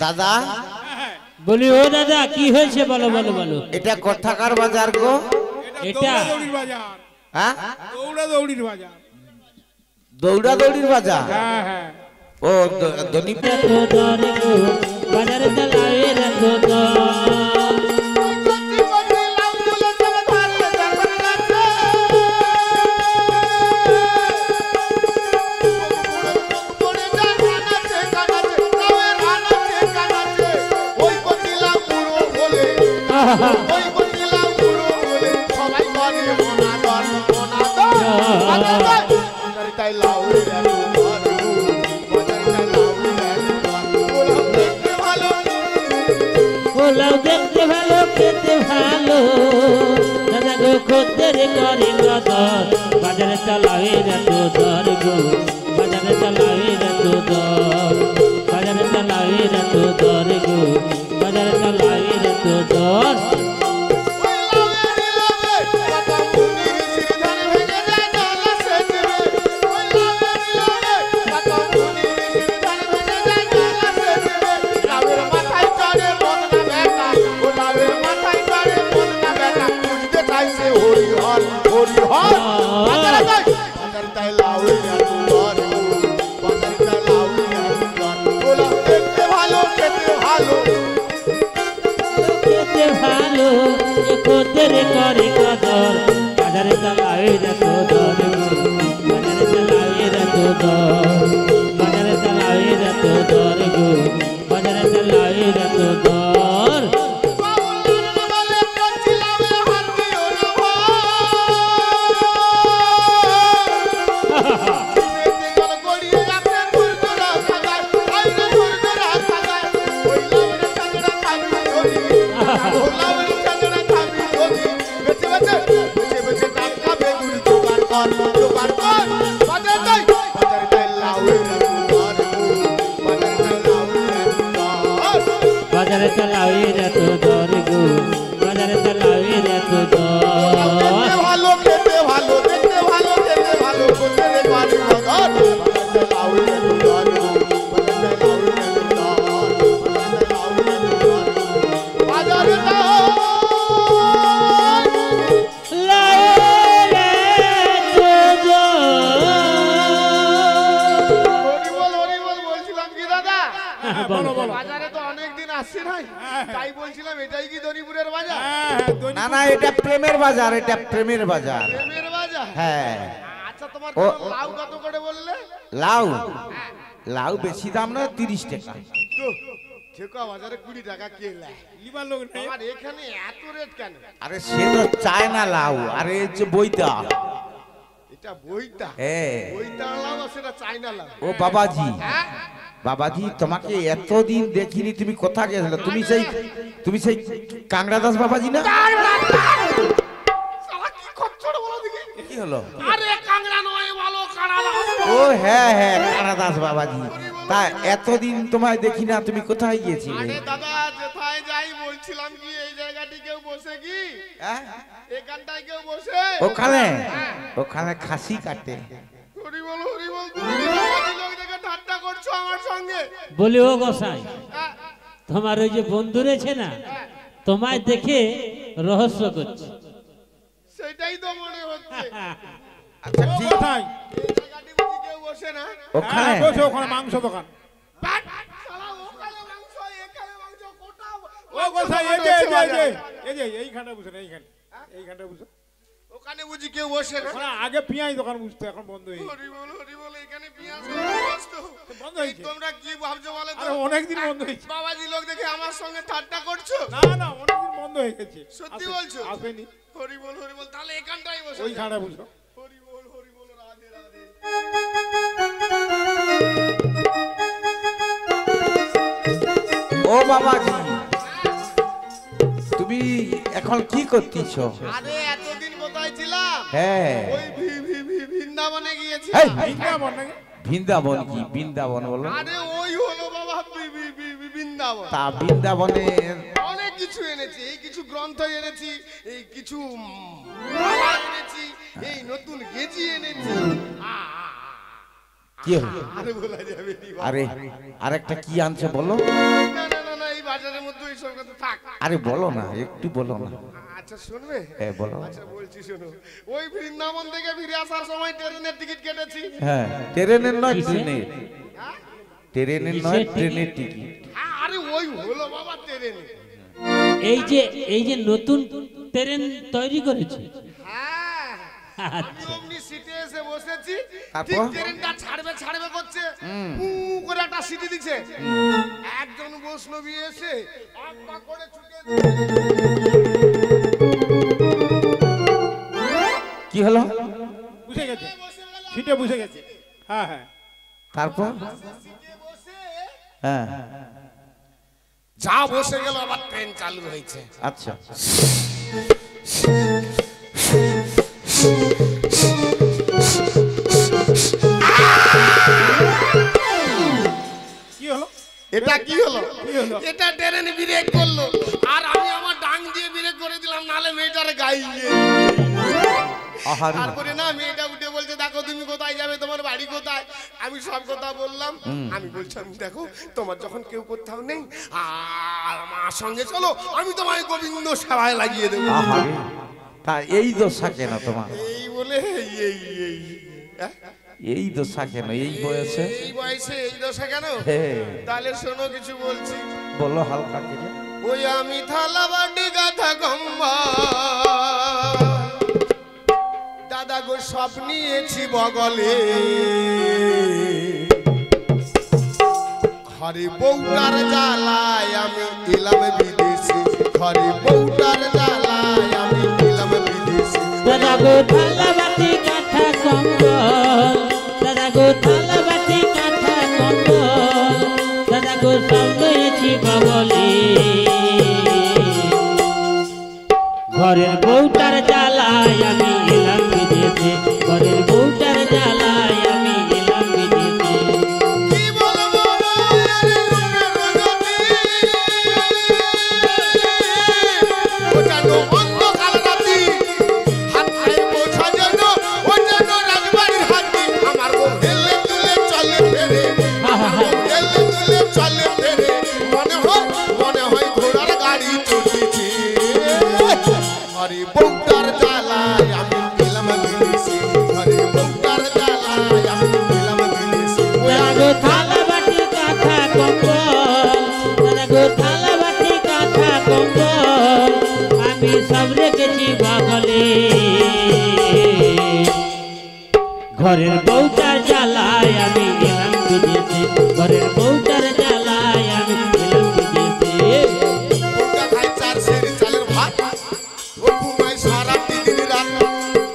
দাদা বলি ও দাদা কি হয়েছে বলো বলো বলো। এটা কোথাকার বাজার গো? এটা দৌড়ির বাজার। হ্যাঁ দৌড়ির বাজার। দৌড়ির বাজার। হ্যাঁ হ্যাঁ। ও দনিপুর বাজারে চালাবে রাখো তো পোলাও দেখতে ভালো খেতে ভালো দাদা গো খদ্দের করে কদর বাজারে চালাবে রাখো দর গো বাজারে চালাবে রাখো দর বাজারে চালাবে রাখো দর গো বাজারে চালাবে রাখো দর খদ্দের করে কদর বাজারে চালাবে রাখো দর বাজারে চালাবে রাখো দর বাজারে চালাবে রাখো দর গো বাজারে চালাবে রাখো দর বাজারে চালাবে রাখো দর গো বাজারে চালাবে রাখো দর ভালো খেতে ভালো দেখতে ভালো খেতে ভালো কোথায় বাড়ি ঘর বাজারে চালাবে রাখো দর গো বাজারে চালাবে রাখো দর বাজারে বাজারে তো অনেকদিন আসছে নাই তাই বলছিলাম এটাই কি দনিপুরের বাজার? না না এটা প্রেমের বাজার, এটা প্রেমের বাজার। প্রেমের বাজার? হ্যাঁ। আচ্ছা তোমার লাউ কত করে বললে? লাউ লাউ বেশি দাম না 30 টাকা। ঠেকা বাজারে 20 টাকা কে লাই? লিবার লোক নেই। আর এখানে এত রেট কেন? আরে সে তো চায় না লাউ, আরে এই যে বইটা এটা বইটা? হ্যাঁ বইটা লাউ আর সেটা চায়না লাউ। ও বাবাজি বাবাজি তোমাকে এতদিন দেখিনি, তুমি কোথায় গেছিলে? তুমি সেই কাংড়া দাস বাবাজি না? শালা কি খচ্চর বলো দেখি। কি হলো? আরে কাংড়া নয় ভালো কানা দাস। ও হ্যাঁ হ্যাঁ কাংড়া দাস বাবাজি। তা এতদিন তোমায় দেখি না, তুমি কোথায় গিয়েছিলে? আরে দাদা যেথায় যাই বলছিলাম কি এই জায়গাটি কেউ বসে কি? হ্যাঁ এখানটায় কেউ বসে? ওখানে ওখানে খাসি কাটে। হরি বল হরি বল। তুমি লোক দেখে ঠাট্টা করছো আমার সঙ্গে? বলি ও গোসাই তোমার ওই যে বন্ধু রয়েছে না তোমায় দেখে রহস্য করছে। সেটাই তো মনে হচ্ছে। আচ্ছা ঠিক কোথায়? এই জায়গাটি বুঝি কেউ বসে না? ওখানে বসে ওখানে মাংস দোকান। বাট! শালা ওখানে মাংস এখানে মাংস কোটা। ও কোথায়? এই যে এইখানটা বসে না, এইখানটা বসে। ওখানে বুঝি কেউ বসে না? ওখানে আগে পেঁয়াজ দোকান বুঝতো, এখন বন্ধ হয়ে গেছে। হরি বল এখানে পেঁয়াজ বসতো। বন্ধ হয়েছে। তোমরা কি ভাবছো বলো তো? আরে অনেকদিন বন্ধ হয়েছে। বাবাজি লোক দেখে আমার সঙ্গে ঠাট্টা করছো? না না অনেকদিন বন্ধ হয়ে গেছে। সত্যি বলছো? আসেনি। হরি বল তাহলে এখানটাই বসে। ওইখানটা বুঝো। হরি বল রাধে রাধে। ও বাবাজি তুমি এখন কি করতেছ? আরে এতদিন কোথায় ছিলাম? হ্যাঁ ওই বৃন্দাবনে গিয়েছি। এই বৃন্দাবন নাকি? বৃন্দাবন কি বৃন্দাবন বলো? আরে ওই হলো বাবা বৃন্দাবন। তা বৃন্দাবনের অনেক কিছু এনেছি, এই কিছু গ্রন্থ এনেছি, এই কিছু মালা এনেছি, এই নতুন গেঞ্জি এনেছি। কি হলো? আরে বলা যাবে নি বাবা। আরে আরেকটা কি আনছে বলো? না না বাজারের মধ্যে এইসব কথা থাক। আরে বলো না, একটু বলো না। আচ্ছা শুনবে? হ্যাঁ বলো। আচ্ছা বলছি শোনো, ওই বৃন্দাবন থেকে ফিরে আসার সময় ট্রেনের টিকিট কেটেছি। হ্যাঁ ট্রেনের নয়, কিসে? ট্রেনের। ট্রেনের নয়, ট্রেনের টিকিট। আরে ওই হলো বাবা ট্রেনে। এই যে নতুন ট্রেন তৈরি করেছে। হ্যাঁ আমি আচ্ছা অমনি সিটে এসে বসেছি, তারপর? ঠিক ট্রেনটা ছাড়বে করছে, পু করে একটা সিটি দিচ্ছে। একজন বৈষ্ণবী এসে আব্বা করে ছুটে কি হলো? বুঝে গেছে, সিটে বুঝে গেছে। হ্যাঁ হ্যাঁ তারপর? সিটে বসে হ্যাঁ যা বসে গেল, আবার ট্রেন চালু হয়েছে। আচ্ছা। কি হলো? এটা কি হলো? কি হলো? এটা ট্রেন ব্রেক করলো, আর আমি আমার ডাং দিয়ে ব্রেক করে দিলাম, নালে মেয়েটারে গাইয়ে। আহারে তারপরে না মেয়েটা উঠে বলছে, দেখো তুমি কোথায় যাবে, তোমার বাড়ি কোথায়? আমি সব কথা বললাম। আমি বলছিলাম, দেখো তোমার যখন কেউ কোথাও নেই আর আমার সঙ্গে চলো, আমি তোমায় গোবিন্দ সেবায় লাগিয়ে দেবো। আহারে, তা এই দশা কেন তোমার? এই বলে এই হ্যাঁ? এই দশা কেন এই বয়সে? এই বয়সে এই দশা কেন? হ্যাঁ তাহলে শোনো কিছু বলছি। বলো হালকা করে। ওই আমি থালা বাটি গাথা গম্বা, দাদা গো সব নিয়েছি বগলে, ঘরে বউটার জ্বালায় আমি এলাম বিদেশে, ঘরে বউটার জ্বালায় আমি এলাম বিদেশে। দাদা গো থালা বাটি কাঁথা কম্বল, দাদা গো থালা বাটি কাঁথা কম্বল, দাদা গো সব লয়েছি বগলে, ঘরের বউটার জ্বালায় আমি এলাম বিদেশে, ঘরের বউটার জ্বালায় আমি এলাম বিদেশে। কি বলবো মায়ের ও যেন অন্ধকার রাতি, হাত পায়ে বোঝা যেন ও যেন রাজবাড়ির হাতি, আমার বউ হেলে দুলে চলে ফেরে, আমার বউ হেলে দুলে চলে ফেরে, মনে হয় ঘোড়ার গাড়ি চড়িয়েছে। ঘরে বউটার জ্বালায় আমি এলাম বিদেশে, ঘরে বউটার জ্বালায় আমি এলাম বিদেশে। দাদা গো থালা বাটি কাঁথা কম্বল, দাদা গো থালা বাটি কাঁথা কম্বল, আমি সব রেখেছি বগলে, ঘরের বউটার জ্বালায় আমি এলাম বিদেশে, ঘরের বউটার জ্বালায় আমি এলাম বিদেশে। বউটা খায় 4 সের চালের ভাত, ও ঘুমায় সারা দিন রাত,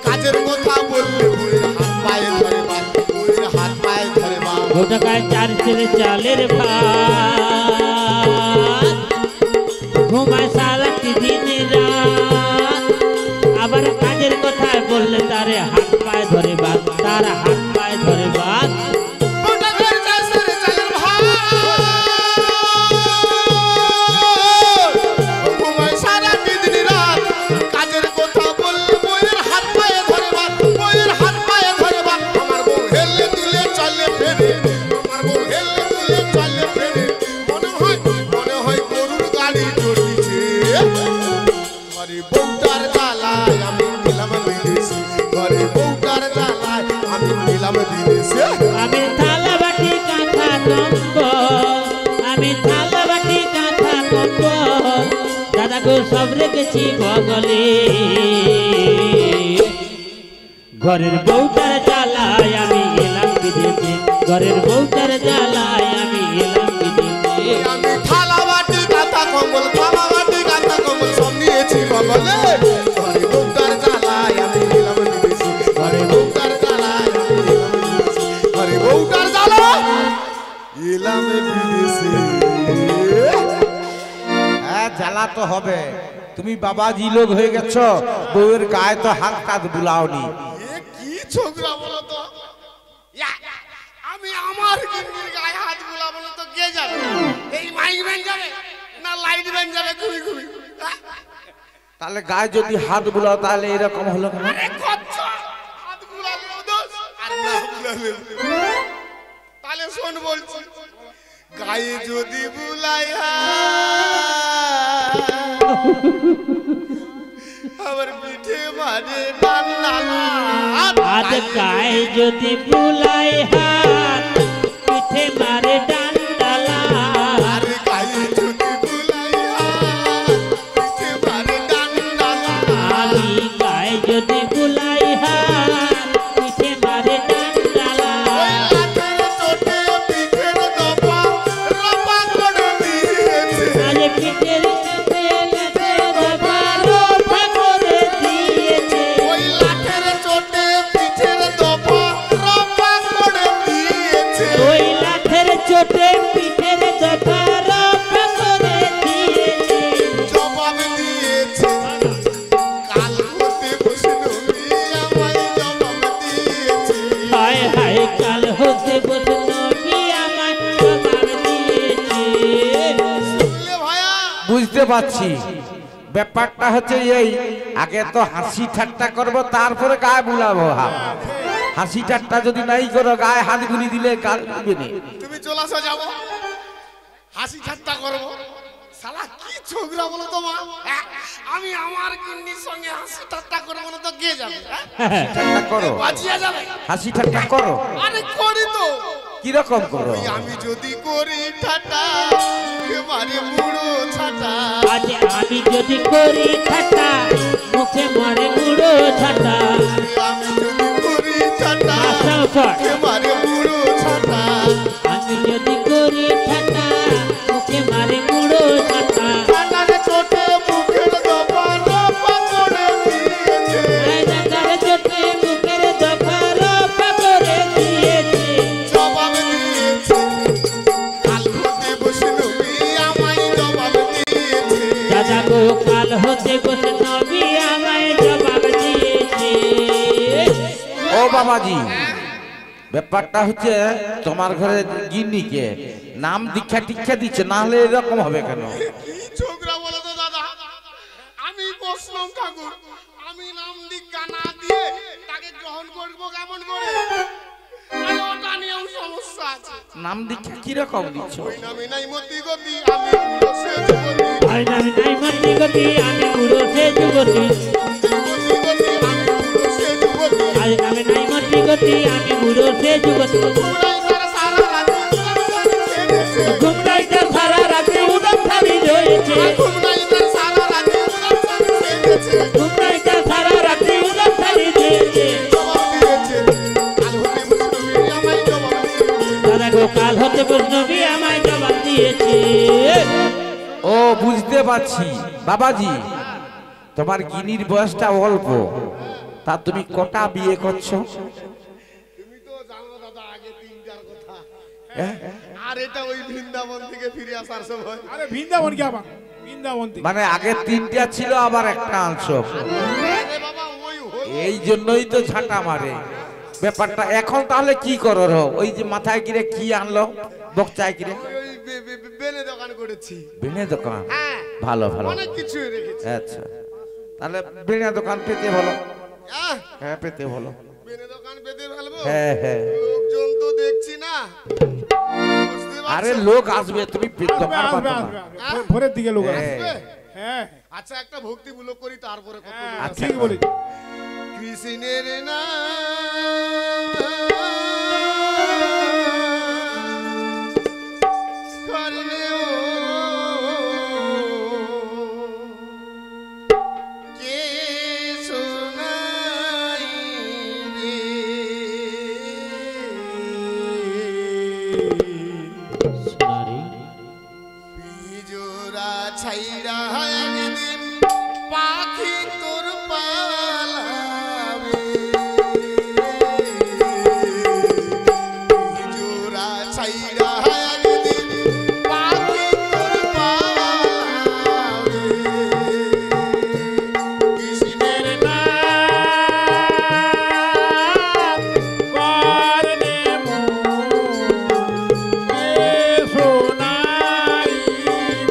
কাজের কথা বললে বউয়ের হাত পায়ে ধরে বাত, বউয়ের হাত পায়ে ধরে বাত। বউটা খায় 4 সের চালের ভাত, ঘুমায় সারাটি দিন রাত, আবার কাজের কথা বললে তারে হাত পায়ে ধরে বাত, তার হাত পায়ে ধরে বাত। বউটা খায় 4 সের চালের ভাত, ও ঘুমায় সারা দিন রাত, কাজের কথা বললে বউয়ের হাত পায়ে ধরে বাত, বউয়ের হাত পায়ে ধরে বাত। আমার বউ হেলে দুলে চলে ফেরে, আমার বউ হেলে দুলে চলে ফেরে, মনে হয় গরুর গাড়ি চড়িয়েছে। ঘরে বউটার জ্বালায় আমি গেলাম বিদেশে, ঘরে বউটার জ্বালায় আমি গেলাম বিদেশে। আমি থালা বাটি কাঁথা কম্বল, আমি থালা বাটি কাঁথা কম্বল, দাদা গো সব রেখেছি বগলে, ঘরের বউটার জ্বালায় আমি এলাম বিদেশে, ঘরের বউটার জ্বালায় আমি এলাম বিদেশে। আমি থালা বাটি কাঁথা কম্বল, থালা বাটি কাঁথা কম্বল সব নিয়েছি বগলে, ঘরে বউটার জ্বালায় আমি গেলাম বিদেশে, ঘরে বউটার জ্বালায় আমি গেলাম বিদেশে, ঘরে বউটার জ্বালায় এলাম বিদেশে। হ্যাঁ জ্বালা তো হবে। তুমি বাবাজি লোক হয়ে গেছো, বউয়ের গায়ে তো হাত কাঁধ বুলাওনি। এ কি ছোকরা বলো তো? আমি আমার গিন্নির গায়ে হাত বুলাবো না তো কে যাবে? এই মাইক ব্যান যাবে না লাইট ব্যান যাবে ঘুমি ঘুমি? তাহলে গায়ে যদি হাত বুলাও তাহলে এরকম হলো কেন? আরে কচ্ছা, হাত বুলালেও দোষ আর না বুলালেও দোষ। তাহলে শোন বলছি, গায়ে যদি বুলাই আমার পিঠে মারে ডান্ডালা আজ গায়ে যদি বুলাই হাত পিঠে মারে ডান্ডালা আর গায়ে যদি বুলাই হাত পিঠে মারে ডান্ডালা আমি গায়ে যদি বুলাই হাত পিঠে মারে ডান্ডালা ওই লাঠের চোটে পিঠের দপা রপা করে দিয়েছে আজ পিঠের চোটে রপা করে দিয়েছে ওই লাঠের চোটে পিঠের দপা রপা করে দিয়েছে ওই লাঠের চোটে পিঠের দফা রপা করে দিয়েছে জবাব দিয়েছে কাল হতে বসলো আমায় জবাব দিয়েছে হায় হায় কাল হতে বসলো কি আমার জবাব দিয়েছে শুনলে ভাইয়া বুঝতে পারছি ব্যাপারটা হচ্ছে এই আগে তো হাসি ঠাট্টা করব তারপরে গায়ে বুলাবো হাসি ঠাট্টা যদি নাই করো গায়ে হাত গুলি দিলে গাল দিবে নি। তুমি চলে আসো যাবো হাসি ঠাট্টা করবো শালা কি ছোকরা বলো তো মা আমি আমার গিন্নির সঙ্গে হাসি ঠাট্টা করবো না তো কে যাবে ঠাট্টা করো বাঁচিয়ে যাবে হাসি ঠাট্টা করো আরে করি তো কিরকম করো ওই আমি যদি করি ঠাট্টা মুখে মারে বুড়ো ছাটা আজ আমি যদি করি ঠাট্টা মুখে মারে উড়ো ছাটা আমি যদি করি ঠাট্টা মুখে মারে বুড়ো ছাটা আমি যদি করি ঠাট্টা মুখে মারে উড়ো ছাটা কাটারে চোটে মুখের দপা রপা করে দিয়েছে রাজার চোটে মুখের দফা রপা করে দিয়েছে জবাব দিয়েছে কাল হতে বসলো আমায় জবাব দিয়েছে দাদা গো কাল হতে বসে নবী আমায় জবাব দিয়েছে ও বাবাজি ব্যাপারটা হচ্ছে তোমার ঘরে গিন্নিকে নাম দীক্ষা টিক্ষা দিচ্ছে না হলে এরকম হবে কেন কি ছোকরা বলো তো দাদা আমি বসলাম ঠাকুর আমি নাম দীক্ষা না দিয়ে তাকে গ্রহণ করবো কেমন করে আরে ওটা নিয়েও সমস্যা আছে নাম দীক্ষা কিরকম দিচ্ছ ওই নামে নাই মতি গতি আমি পুরো শেষ গতি আই নামি নাই মতি গতি আমি উড়ো সে যুগতি মতি গতি আমি পুরো শেষ গতি আই নামি নাই মতি গতি আমি উড়ো সে যুগতি পুরাই সারা রাত ছেড়েছে ঘুমটাইতে সারা রাতে উদম খালি রয়েছে ঘুমনাইতে সারা রাত ছেড়েছে ঘুমটাইতে সারা রাতে উদম খালি রয়েছে জবাব দিয়েছে কাল হতে বসলো আমায় জবাব দিয়েছে দাদা গো কাল হতে বৈষ্ণবী আমায় জবাব দিয়েছে ও বুঝতে পারছি বাবাজি তোমার গিনির বয়সটা অল্প তা তুমি কটা বিয়ে করছো তুমি তো জানো দাদা আগে তিনটার কথা হ্যাঁ? আর এটা ওই বৃন্দাবন থেকে ফিরে আসার সময় আরে বৃন্দাবন কি আবার বৃন্দাবন থেকে মানে আগে তিনটা ছিল আবার একটা আনছো আরে বাবা ওই হলো এই জন্যই তো ঝাঁটা মারে ব্যাপারটা এখন তাহলে কি করো রো? ওই যে মাথায় কিরে কি আনলো বকচায় কিরে ওই বেনে দোকান করেছি বেনে দোকান হ্যাঁ ভালো ভালো অনেক কিছু রেখেছি আচ্ছা তাহলে বেনে দোকান পেতে বলো আহ, হ্যাঁ পেতে বলো বেনে দোকান পেতে ফেলবো হ্যাঁ হ্যাঁ লোকজন তো দেখছি না বুঝতে আরে পারছো? লোক আসবে তুমি দোকান আসবে পাতো আসবে না আসবে ভোরের দিকে লোক আসবে হ্যাঁ। হ্যাঁ আচ্ছা একটা ভক্তিমূলক করি তারপরে কত হ্যাঁ, বলি। আচ্ছা, ঠিক বলি কৃষ্ণের ছাইরা একদিন পাখি তোর পালাবে জোড়া ছাইরা একদিন পাখি তোর পালাবে কৃষ্ণের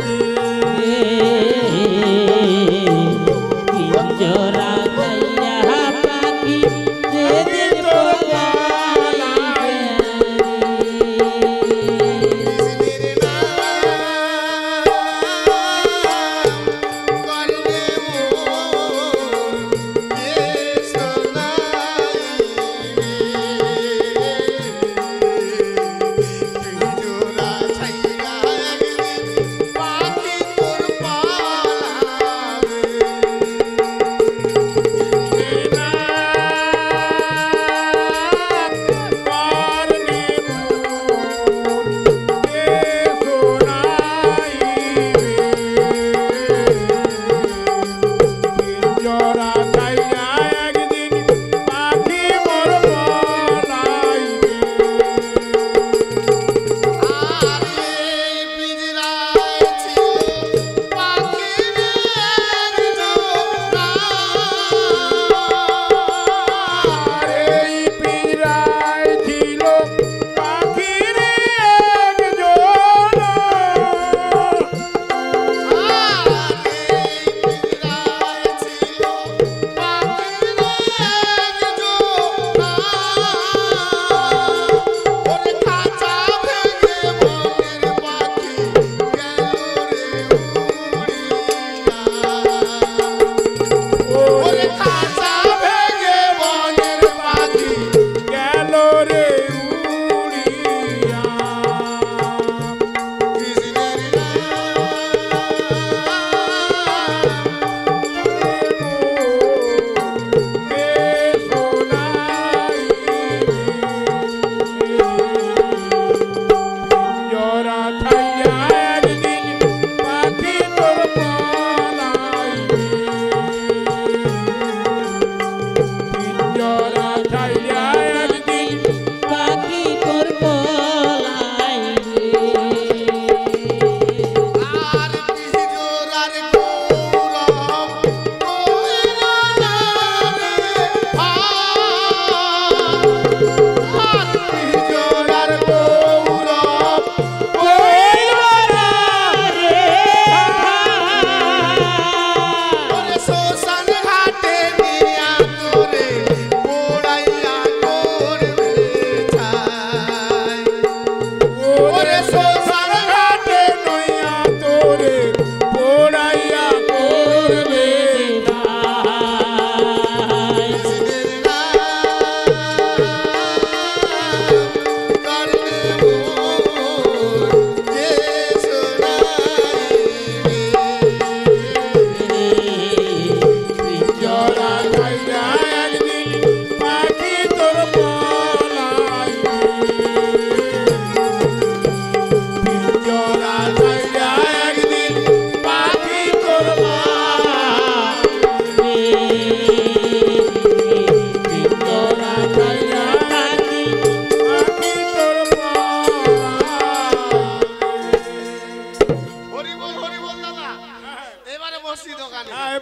শোনাইবে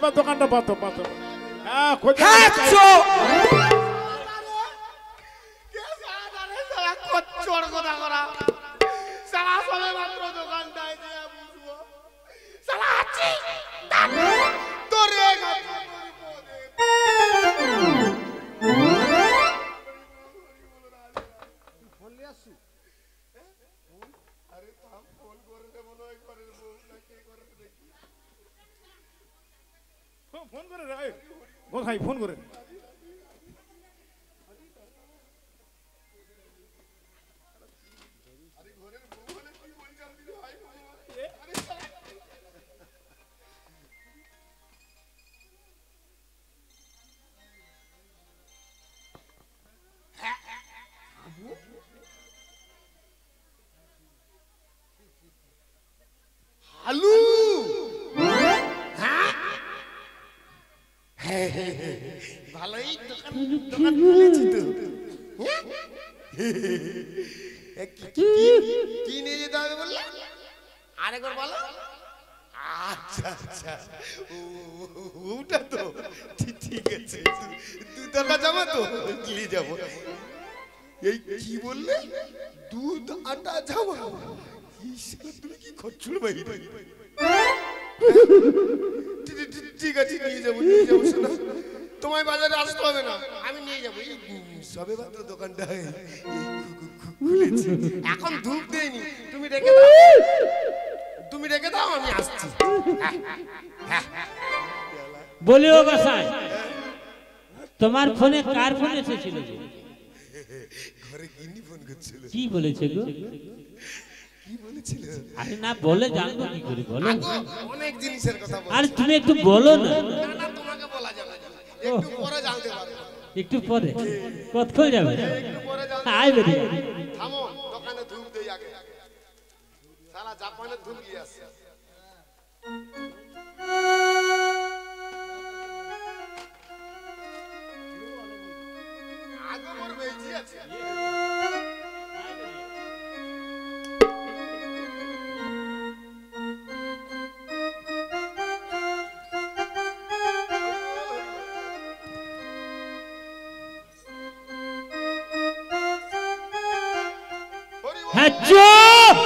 এবার দোকানটা পাতো পাতো হ্যাঁ খোঁজ হ্যাঁ চো কে সারা জানে সারা কচ্চর কথা করা সারা সবে মাত্র দোকানটায় দিয়ে বুঝবো সারা আছি তোরে ফোন নিয়ে আসছু আরে থাম ফোন করে দে মনে হয় করে বউ না কে করে দেখি ফোন করে রে ভাই ফোন করে আরে ঘরের বউ হলে কি বলতাম দিদি ভাই আরে আলু ভালোই দোকান দোকান খুলেছি তো কি নিয়ে যেতে হবে বললে আরেকবার বলো আচ্ছা আচ্ছা ওটা তো ঠিক আছে দুধটা যাবো তো নিয়ে যাবো এই কি বললে দুধ আটা যাবো তুমি কি খচ্চুর বাইরে ঠিক আছে নিয়ে যাবো শোনা তোমায় বাজারে আসতে হবে না আমি নিয়ে যাবো সবে মাত্র দোকানটা খুলেছি এখন ধূপ দেয়নি তুমি রেখে দাও আমি আসছি বলি ও গোসাই তোমার ফোনে কার ফোন এসেছিল ঘরে গিন্নি ফোন করছিল কি বলেছে গো কি বলেছিল আরে না বলে জানবো কি করে বলো অনেক জিনিসের কথা বল আরে তুমি একটু বলো না না তোমাকে বলা যাবে না একটু পরে জানতে পারবে একটু পরে কতক্ষণ যাবে একটু পরে জানতে আয় বেরি থামো দোকানে ধূপ দেই আগে সারা জাপানের ধূপ নিয়ে আসছে আগে মোর বেজি আছে হ্যাঁ চুপ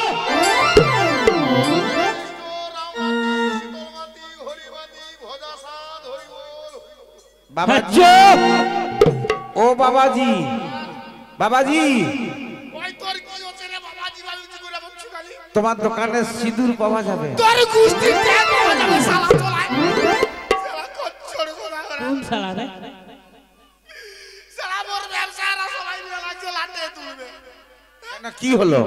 বাবা চুপ ও বাবাজি বাবাজি ওই তোর কি হচ্ছে রে বাবাজি বাবুজি করে বলছি খালি তোমার দোকানে সিঁদুর পাওয়া যাবে তোর গুষ্টি তে পাওয়া যাবে শালা চলাই শালা কচ্চর গোনা করে কোন শালা রে শালা মোর ব্যবসারা সবাই মিলে লাগছে লাটে তুলবে না কি হলো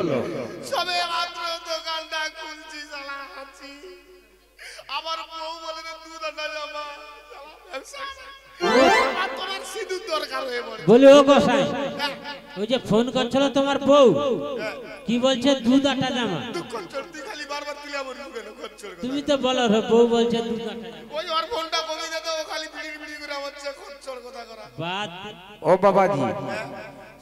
সবে মাত্র দোকানটা খুলছি শালা আছি আবার বউ বলে রে দুধ আটা জামা শালা ব্যবসা আমার তোমার সিঁদুর দরকার হয়ে পড়ে বলি ও গোসাই ওই যে ফোন করছিল তোমার বউ কি বলছে দুধ আটা জামা কচ্চর তুই খালি বারবার তুলে বলবি কেন কচ্চর তুমি তো বলো রে বউ বলছে দুধ আটা জামা ওই ওর ফোনটা কমে যেত ও খালি বিড়ি করে হচ্ছে কচ্চর কথা করা বাদ ও বাবাজি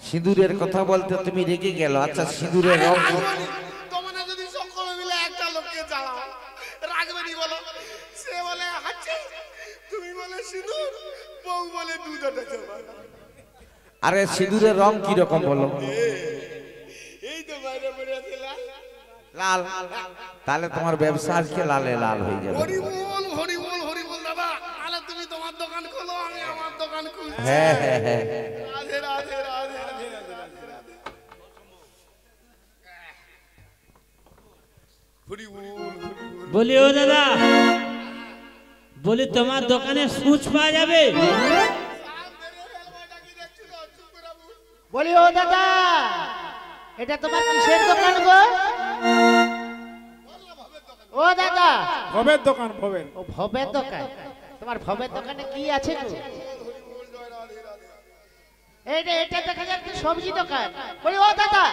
সিঁদুরের কথা বলতে তুমি রেগে গেল আচ্ছা সিঁদুরের রং তোমরা যদি সকলে মিলে একটা লোককে জ্বালাও রাখবে নি বলো সে বলে হাঁচি তুমি বলে সিঁদুর বউ বলে দুধ আটা জামা আরে সিঁদুরের রং কি রকম বলো এই তো বাইরে পড়ে আছে লাল তাহলে তোমার ব্যবসা আজকে লালে লাল হয়ে যাবে হরি বল দাদা তাহলে তুমি তোমার দোকান খোলো আমি আমার দোকান খুলছি হ্যাঁ হ্যাঁ হ্যাঁ রাধে রাধে রাধে হরি বল বলি ও দাদা বলি তোমার দোকানে সুচ পাওয়া যাবে বলি ও দাদা এটা তোমার কিসের দোকান গো ও দাদা ভবের দোকান ভবের ও ভবের দোকান তোমার ভবের দোকানে কি আছে গো এটা দেখা যাচ্ছে সবজি দোকান বলি ও দাদা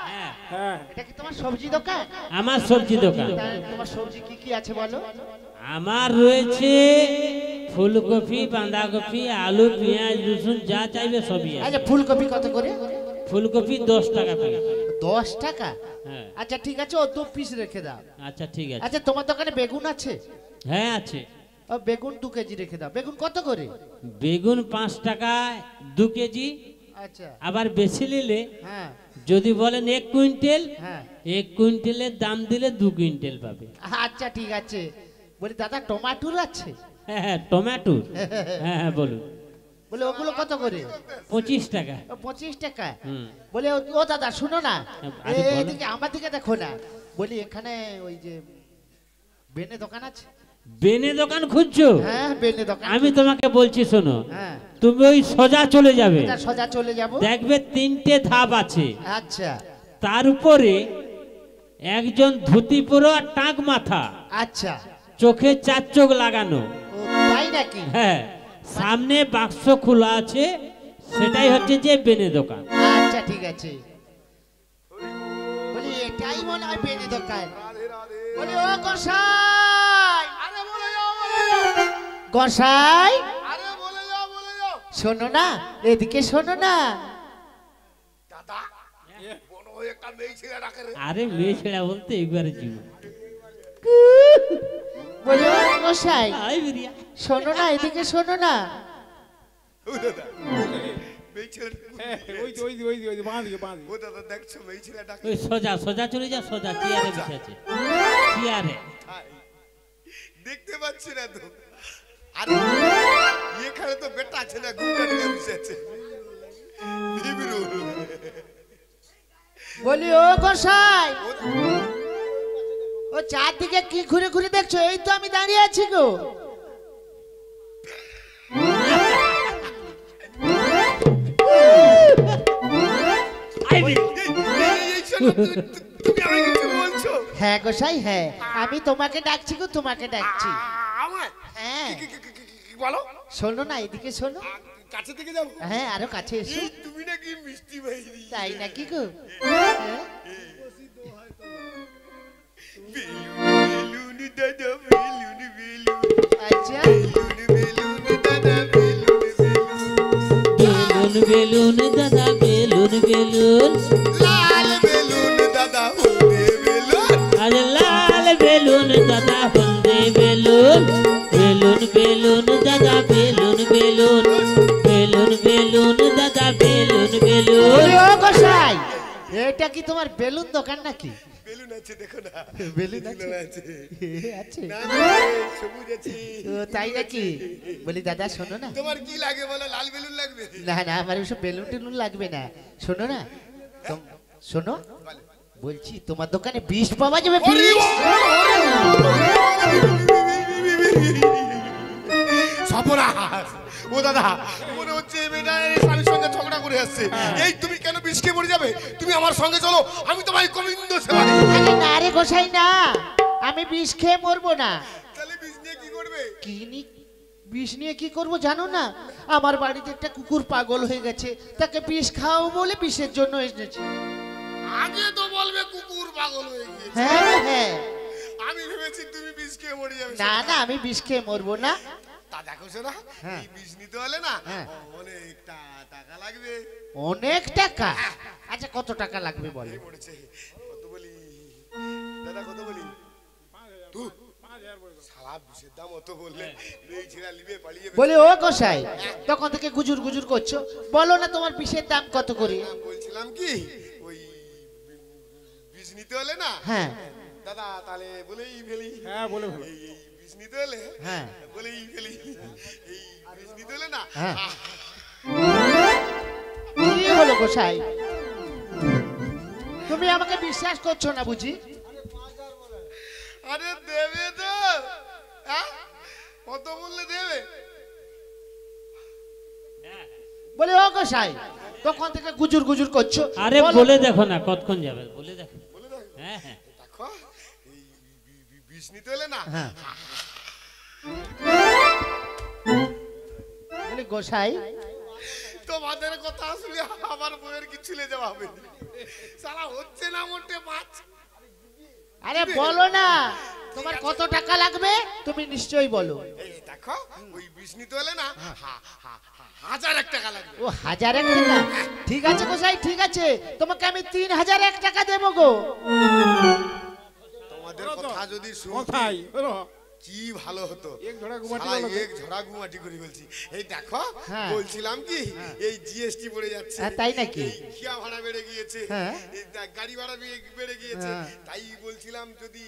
হ্যাঁ হ্যাঁ এটা কি তোমার সবজি দোকান আমার সবজি দোকান তা তোমার সবজি কি আছে বলো আমার রয়েছে ফুলকপি বাঁধাকপি আলু পেঁয়াজ রসুন যা চাইবে সবই আছে আচ্ছা ফুলকপি কত করে ফুলকপি 10 টাকা পিস 10 টাকা হ্যাঁ আচ্ছা ঠিক আছে ও 2 পিস রেখে দাও আচ্ছা ঠিক আছে আচ্ছা তোমার দোকানে বেগুন আছে হ্যাঁ আছে বেগুন 2 কেজি রেখে দাও। বেগুন কত করে? বেগুন 5 টাকায় 2 কেজি। আচ্ছা আবার বেশি নিলে হ্যাঁ যদি বলেন 1 কুইন্টাল, হ্যাঁ 1 কুইন্টালের দাম দিলে 2 কুইন্টাল পাবে। আচ্ছা ঠিক আছে। বলি দাদা টমাটোর আছে? হ্যাঁ হ্যাঁ, টমেটো। হ্যাঁ হ্যাঁ বলুন। বলে ওগুলো কত করে? 25 টাকা। 25 টাকা। হুম। বলে ও দাদা শুনো না, আরে বলো। এইদিকে আমার দিকে দেখো না। বলি এখানে ওই যে বেনে দোকান আছে? বেনে দোকান খুঁজছো? হ্যাঁ বেনে দোকান। আমি তোমাকে বলছি শোনো, হ্যাঁ তুমি ওই সোজা চলে যাবে, এটা সোজা চলে যাব। দেখবে 3টে ধাপ আছে, আচ্ছা তার উপরে একজন ধুতি পরো আর টাক মাথা, আচ্ছা। চোখে 4 চোখ লাগানো। ও তাই নাকি? হ্যাঁ, সামনে বাক্স খোলা আছে, সেটাই হচ্ছে যে বেনে দোকান। আচ্ছা ঠিক আছে। বলি এটাই মনে হয় বেনে দোকান। বলি ও গোসাই, আরে বলে যাও, বলে যাও। গোসাই আরে বলে যাও, বলে যাও। শোনো না, এদিকে শোনো না। দাদা মনে হয় একটা মেয়ে ছেলে ডাকে রে। আরে মেয়ে ছেড়া বলতে একবারে জীব। বলি ও গোসাই আই বিরিয়া। শোনো না, এদিকে শোনো না। ও দাদা মেয়ে ছেলে ওই বাঁ দিকে ও দাদা দেখছো মেয়ে ছেলে ডাকে। ওই সোজা সোজা চলে যা, সোজা চেয়ারে বসে আছে, চেয়ারে। দেখতে পাচ্ছি না তো। আরে এখানে তো বেটা ছেলে ঘুমটা নিয়ে বসেছে। বিবিরু বলি ও গোসাই, ও চারদিকে কি ঘুরে ঘুরে দেখছো? এই তো আমি দাঁড়িয়ে আছি গো। আই বিরিয়া। এই শোনো, তুমি আমাকে কিছু বলছো? হ্যাঁ গোসাই হ্যাঁ, আমি তোমাকে ডাকছি গো, তোমাকে ডাকছি। আমার হ্যাঁ কি বলো? শোনো না, এদিকে শোনো। কাছে থেকে যাবো? হ্যাঁ আরো কাছে এসো। এই তুমি নাকি মিষ্টি বাইরি? তাই নাকি গো? হ্যাঁ? বেলুন দাদা বেলুন বেলুন আচ্ছা বেলুন দাদা বেলুন বেলুন বেলুন দাদা বেলুন বেলুন, লাল বেলুন দাদা হলদে বেলুন আজ লাল বেলুন দাদা হলদে বেলুন, বেলুন বেলুন দাদা বেলুন বেলুন, বেলুন বেলুন দাদা বেলুন বেলুন। বলি ও গোসাই, এটা কি তোমার বেলুন দোকান নাকি? বেলুন আছে দেখো না বেলুন আছে? আছে আছে না সবুজ আছে। ও তাই নাকি? বলি দাদা শোনো না। তোমার কি লাগে বলো? লাল বেলুন লাগবে? না না আমার ওসব বেলুন টেলুন লাগবে না। শোনো না, শোনো বলছি তোমার দোকানে বিষ পাওয়া যাবে? হরি বিষ? সর্বনাশ! ও দাদা মনে হচ্ছে এই মেয়েটা এই স্বামীর সঙ্গে ঝগড়া করে আসছে। এই তুমি কেন বিষ খেয়ে মরে যাবে? তুমি আমার সঙ্গে চলো, আমি তোমায় গোবিন্দ সেবা দেব। আরে না রে গোসাই না, আমি বিষ খেয়ে মরবো না। তাহলে বিষ নিয়ে কি করবে? বিষ নিয়ে কি করব জানো না? আমার বাড়িতে একটা কুকুর পাগল হয়ে গেছে, তাকে বিষ খাও বলে বিষের জন্য এসেছি। আগে তো বলবে কুকুর পাগল হয়ে গিয়েছে। হ্যাঁ হ্যাঁ। আমি ভেবেছি তুমি বিষ খেয়ে মরে যাবে। না না আমি বিষ খেয়ে মরবো না। তা দেখো শোনা, হ্যাঁ। এই বিষ নিতে হলে না হ্যাঁ। অনেকটা টাকা লাগবে। অনেক টাকা? আচ্ছা কত টাকা লাগবে বলো? এই পড়েছে কত বলি দাদা, কত বলি? তুই সারা বিষের দাম অত বললে এই ছেড়া লিবে পালিয়ে যাবে। বলে ও গোসাই, তখন থেকে গুজুর গুজুর করছো, বলো না তোমার বিষের দাম কত করে? বলছিলাম কি ওই বিষ নিতে হলে না হ্যাঁ দাদা তাহলে বলেই ফেলি। হ্যাঁ বলে ফেলো। এই বিষ নিতে হলে হ্যাঁ বলেই ফেলি। এই বিষ নিতে হলে না হ্যাঁ। কি হলো গোসাই, তুমি আমাকে বিশ্বাস করছো না বুঝি? আরে দেবে তো, হ্যাঁ কত বললে দেবে? বলে ও গোসাই, তখন থেকে গুজুর গুজুর করছো। আরে বলো। বলে দেখো না কতক্ষণ যাবে, বলে দেখো। বলে দেখো হ্যাঁ হ্যাঁ। দেখো এই বিষ নিতে হলে না হ্যাঁ। বলে গোসাই, তোমাদের কথা আসলে আমার বইয়ের কি ছুলে যাওয়া হবে? সারা হচ্ছে না মোটে মাছ। আরে বলো না তোমার কত টাকা লাগবে, তুমি নিশ্চয়ই বলো। এই দেখো ওই বিষ নিতে হলে না 1001 টাকা লাগবে। ও 1001 টাকা? ঠিক আছে গোসাই ঠিক আছে, তোমাকে আমি 3001 টাকা দেবো গো। তোমাদের কথা যদি শুনি কোথায়? কি ভালো হতো এক ঝোড়া গুমাটি শালা হলো তো। এক ঝড়া গুমাটি করে বলছি এই দেখো হ্যাঁ। বলছিলাম কি এই জিএসটি পড়ে যাচ্ছে হ্যাঁ, তাই নাকি? এই খিয়া ভাড়া বেড়ে গিয়েছে হ্যাঁ। এই গাড়ি ভাড়া বেড়ে গিয়েছে হ্যাঁ। তাই বলছিলাম যদি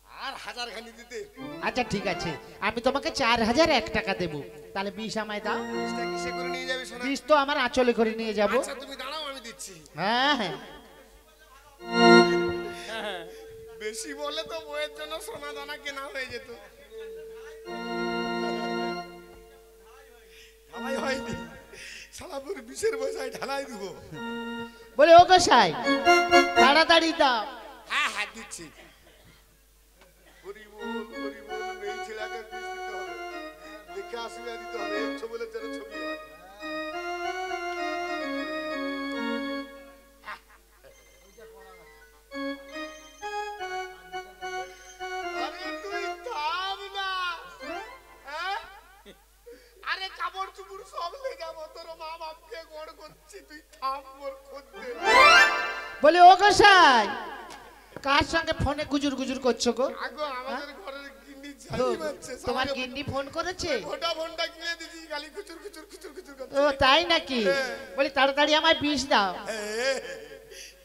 আর 1000 খানি দিতে আচ্ছা ঠিক আছে, আমি তোমাকে 4001 টাকা দেবো, তাহলে 20 আমায় দাও। জিনিসটা কিসে করে নিয়ে যাবে সোনা 20 তো আমার আঁচলে করে নিয়ে যাব। আচ্ছা তুমি দাঁড়াও আমি দিচ্ছি হ্যাঁ হ্যাঁ, বেশি বলে তো বইয়ের জন্য সোনা দানা কেনা হয়ে যেত ঢালাই হয়নি সালাপুর বিষের বসায় ঢালাই দিব বলে ও গোসাই তাড়াতাড়ি দাও। হ্যাঁ হ্যাঁ দিচ্ছি হরিবোল মেয়ে ছেলেকে বিষ দিতে হবে দেখে আসবে দিতে হবে এক ছবলে যেন ছবি হয় আরে তুই থাম না হ্যাঁ? আরে কাপড় চুপড় সব লে যাবো তোর মা বাপকে গড় করছি তুই থাম মোর খদ্দের বলে ও গোসাই কার সঙ্গে ফোনে গুজুর গুজুর করছো গো? আগো আমাদের ঘরের গিন্নি তো, ঝালি মারছে তোমার গিন্নি ফোন করেছে? ভোটা ফোনটা কিনে দিছি খালি কুচুর কুচুর কুচুর কুচুর করছে ও তাই নাকি? বলি তাড়াতাড়ি আমায় 20 দাও।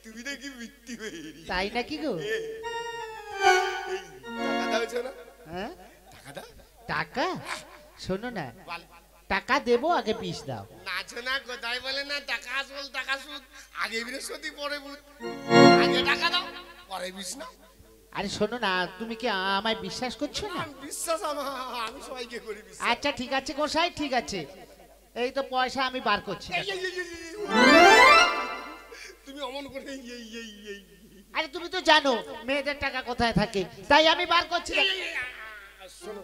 তুমি নাকি মিথ্যি হয়ে তাই নাকি গো? টাকা দাও ছোনা হ্যাঁ, টাকা দাও টাকা শোনো না, বল টাকা দেবো, আগে 20 দাও। নাচো না কোথায় বলে না টাকা আসল টাকা সুদ আগে বৃহস্পতি পরে বুধ আগে টাকা দাও পরে বিষ না আরে শোনো না, তুমি কি আমায় বিশ্বাস করছো না? বিশ্বাস আমি সবাইকে করি বিশ্বাস আচ্ছা ঠিক আছে গোসাই, ঠিক আছে, এই তো পয়সা আমি বার করছি। এই, এই, এই, এই, এই, তুমি অমন করে এই এই এই এই আরে তুমি তো জানো মেয়েদের টাকা কোথায় থাকে, তাই আমি বার করছি। শোনো